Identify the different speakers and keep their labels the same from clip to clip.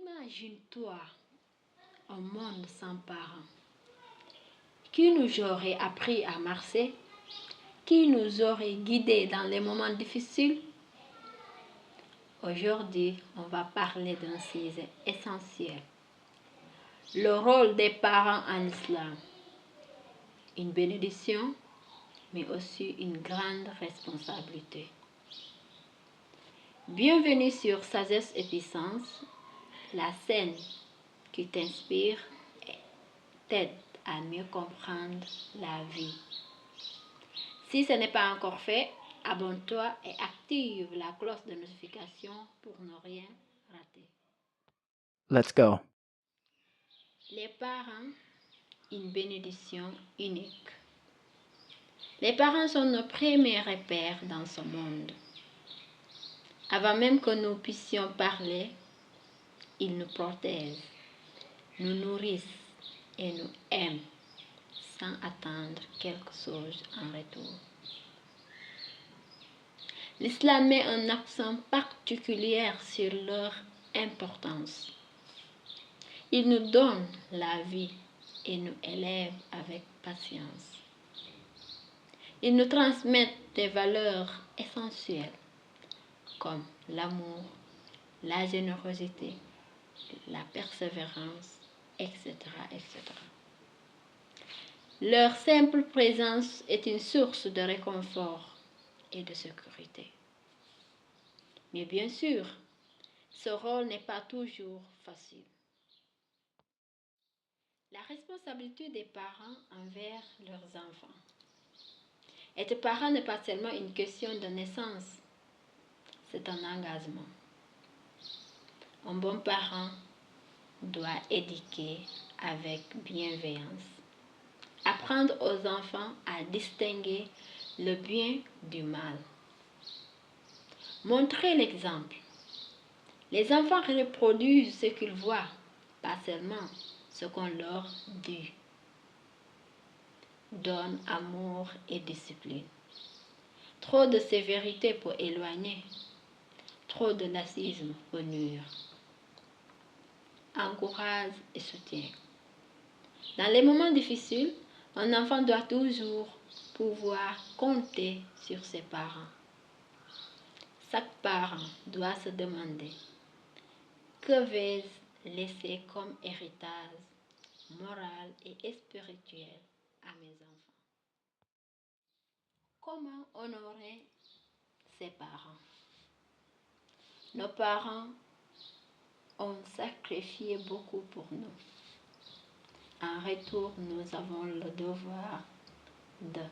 Speaker 1: Imagine-toi un monde sans parents. Qui nous aurait appris à marcher? Qui nous aurait guidés dans les moments difficiles? Aujourd'hui, on va parler d'un sujet essentiel. Le rôle des parents en islam. Une bénédiction, mais aussi une grande responsabilité. Bienvenue sur Sagesse et Puissance, la scène qui t'inspire et t'aide à mieux comprendre la vie. Si ce n'est pas encore fait, abonne-toi et active la cloche de notification pour ne rien rater.
Speaker 2: Let's go.
Speaker 1: Les parents, une bénédiction unique. Les parents sont nos premiers repères dans ce monde. Avant même que nous puissions parler, ils nous protègent, nous nourrissent et nous aiment sans attendre quelque chose en retour. L'islam met un accent particulier sur leur importance. Il nous donne la vie et nous élève avec patience. Ils nous transmettent des valeurs essentielles comme l'amour, la générosité, la persévérance, etc., etc. Leur simple présence est une source de réconfort et de sécurité. Mais bien sûr, ce rôle n'est pas toujours facile. La responsabilité des parents envers leurs enfants. Être parent n'est pas seulement une question de naissance, c'est un engagement. Un bon parent doit éduquer avec bienveillance, apprendre aux enfants à distinguer le bien du mal, montrer l'exemple. Les enfants reproduisent ce qu'ils voient, pas seulement ce qu'on leur dit. Donne amour et discipline. Trop de sévérité peut éloigner, trop de laxisme peut nuire. Encourage et soutien. Dans les moments difficiles, un enfant doit toujours pouvoir compter sur ses parents. Chaque parent doit se demander: que vais-je laisser comme héritage moral et spirituel à mes enfants? Comment honorer ses parents? Nos parents ont sacrifié beaucoup pour nous. En retour, nous avons le devoir de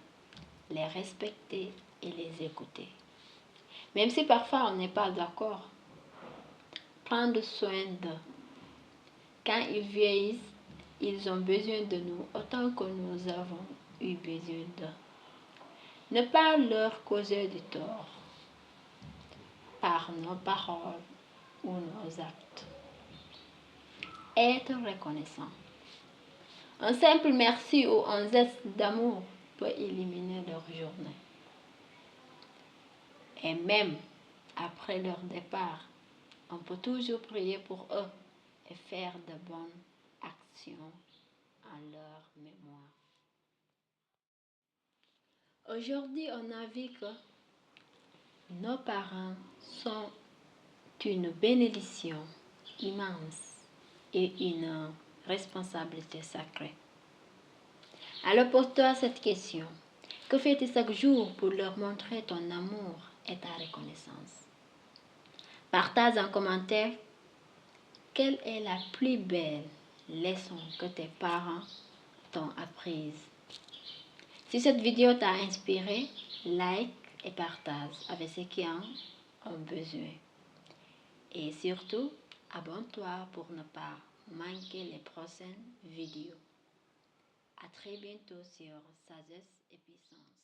Speaker 1: les respecter et les écouter. Même si parfois on n'est pas d'accord, prendre soin d'eux. Quand ils vieillissent, ils ont besoin de nous autant que nous avons eu besoin d'eux. Ne pas leur causer du tort par nos paroles ou nos actes. Être reconnaissant. Un simple merci ou un geste d'amour peut éliminer leur journée. Et même après leur départ, on peut toujours prier pour eux et faire de bonnes actions en leur mémoire. Aujourd'hui, on a vu que nos parents sont une bénédiction immense et une responsabilité sacrée. Alors pose-toi cette question: que fais-tu chaque jour pour leur montrer ton amour et ta reconnaissance? Partage en commentaire quelle est la plus belle leçon que tes parents t'ont apprise. Si cette vidéo t'a inspiré, like et partage avec ceux qui en ont besoin. Et surtout, abonne-toi pour ne pas manquer les prochaines vidéos. À très bientôt sur Sagesse et Puissance.